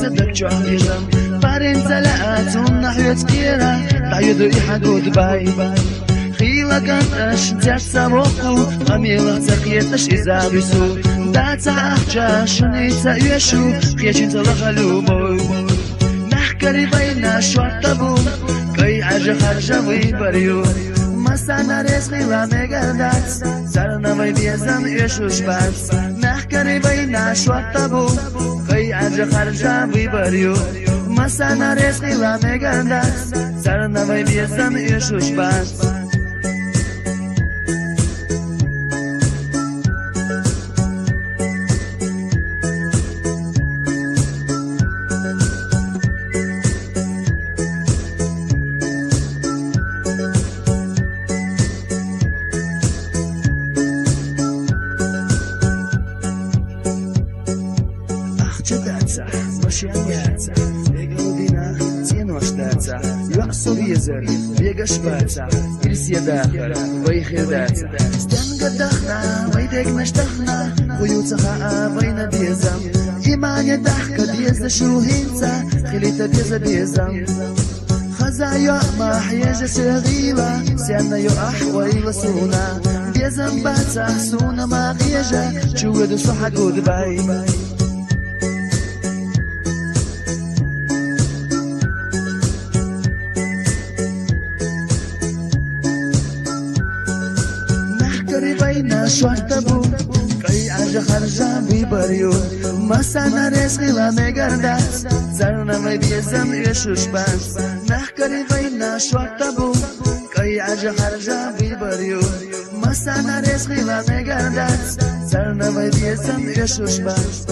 بيزدك جوانيجم بارين زلاتون نحيت كيرا تعيدو يحقود باي خيلا كانتش تاش سابوكو أميلا تقيتش إذا بيسو داتا أحجا شنيتا يشو خيشين تلخلو بو محكري بينا شورتا بو كي عجا خرجا ويبريو مسانا رزقي ومقردات سرنا ويبيزم يشوش بس محكري بينا شورتا بو كي عجا خرجا ويبريو مسانا رزقي ومقردات سرنا ويبيزم يشوش بس Машиняться, глубина, ценошдаться, юасу визер, бегаешь паца, ирседахар, выхидаться. Стенга дахна, выйдек наштахна, уютсаха, война безам. Имане дахка беза шухинца, хилита беза безам. خزايا ما حياجة صغيرة سيانا يؤحوي وسونا بيزم باتح سونا ما غيجة جود صحة جود باي بينا شورتا بو كي عجا خرجا بيبريو مسانا رزقي ومقردات زرنا ما بيزم يشوش بس محكري بينا شورتا بو كي عجا خرجا بيبريو مسانا رزقي ومقردات زرنا ما بيزم يشوش بس